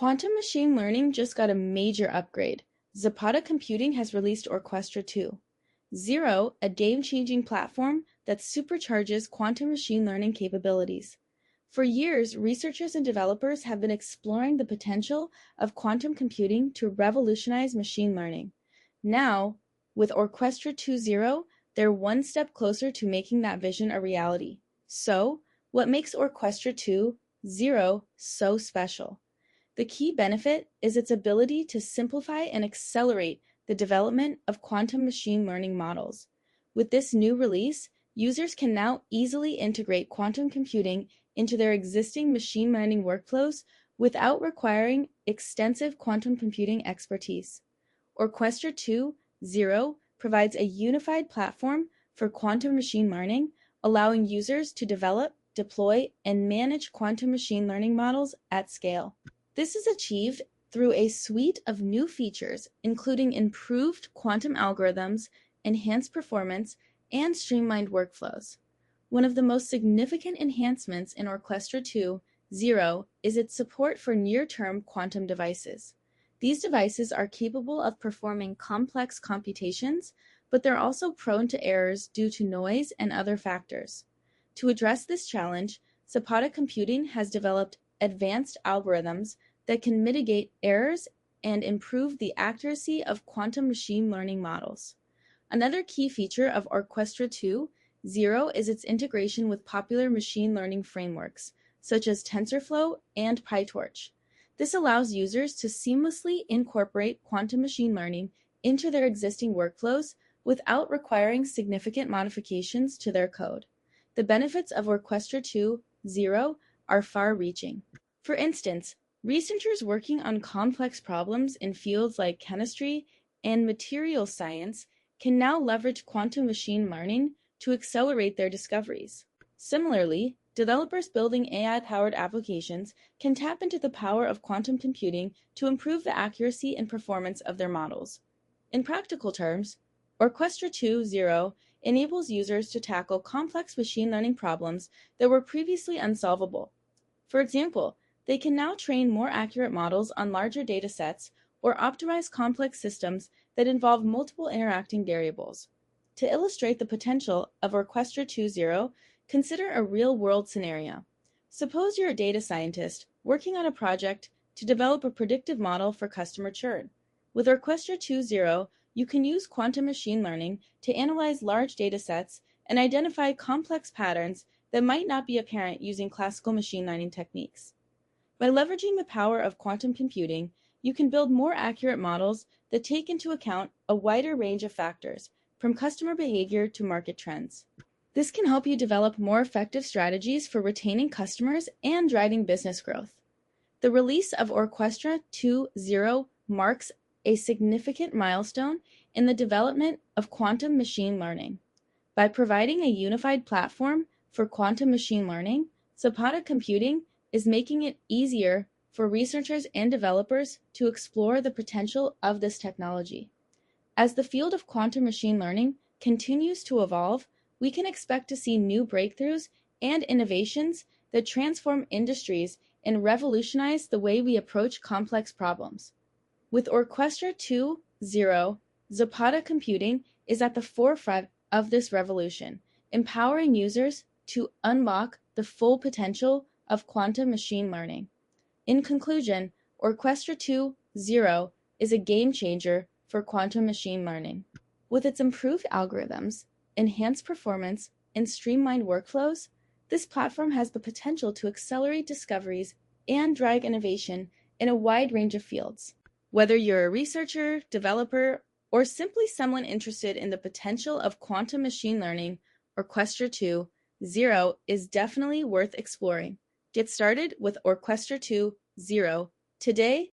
Quantum machine learning just got a major upgrade. Zapata Computing has released Orquestra 2.0, a game-changing platform that supercharges quantum machine learning capabilities. For years, researchers and developers have been exploring the potential of quantum computing to revolutionize machine learning. Now, with Orquestra 2.0, they're one step closer to making that vision a reality. So, what makes Orquestra 2.0 so special? The key benefit is its ability to simplify and accelerate the development of quantum machine learning models. With this new release, users can now easily integrate quantum computing into their existing machine learning workflows without requiring extensive quantum computing expertise. Orquestra 2.0 provides a unified platform for quantum machine learning, allowing users to develop, deploy, and manage quantum machine learning models at scale. This is achieved through a suite of new features, including improved quantum algorithms, enhanced performance, and streamlined workflows. One of the most significant enhancements in Orquestra 2.0 is its support for near-term quantum devices. These devices are capable of performing complex computations, but they're also prone to errors due to noise and other factors. To address this challenge, Zapata Computing has developed advanced algorithms that can mitigate errors and improve the accuracy of quantum machine learning models. Another key feature of Orquestra 2.0 is its integration with popular machine learning frameworks, such as TensorFlow and PyTorch. This allows users to seamlessly incorporate quantum machine learning into their existing workflows without requiring significant modifications to their code. The benefits of Orquestra 2.0 are far-reaching. For instance, researchers working on complex problems in fields like chemistry and materials science can now leverage quantum machine learning to accelerate their discoveries. Similarly, developers building AI-powered applications can tap into the power of quantum computing to improve the accuracy and performance of their models. In practical terms, Orquestra 2.0 enables users to tackle complex machine learning problems that were previously unsolvable. For example, they can now train more accurate models on larger data sets or optimize complex systems that involve multiple interacting variables. To illustrate the potential of Orquestra 2.0, consider a real-world scenario. Suppose you're a data scientist working on a project to develop a predictive model for customer churn. With Orquestra 2.0, you can use quantum machine learning to analyze large data sets and identify complex patterns that might not be apparent using classical machine learning techniques. By leveraging the power of quantum computing, you can build more accurate models that take into account a wider range of factors, from customer behavior to market trends. This can help you develop more effective strategies for retaining customers and driving business growth. The release of Orquestra 2.0 marks a significant milestone in the development of quantum machine learning. By providing a unified platform for quantum machine learning, Zapata Computing is making it easier for researchers and developers to explore the potential of this technology. As the field of quantum machine learning continues to evolve, we can expect to see new breakthroughs and innovations that transform industries and revolutionize the way we approach complex problems. With Orquestra 2.0, Zapata Computing is at the forefront of this revolution, empowering users to unlock the full potential of quantum machine learning. In conclusion, Orquestra 2.0 is a game changer for quantum machine learning. With its improved algorithms, enhanced performance, and streamlined workflows, this platform has the potential to accelerate discoveries and drive innovation in a wide range of fields. Whether you're a researcher, developer, or simply someone interested in the potential of quantum machine learning, Orquestra 2.0 is definitely worth exploring. Get started with Orquestra 2.0 today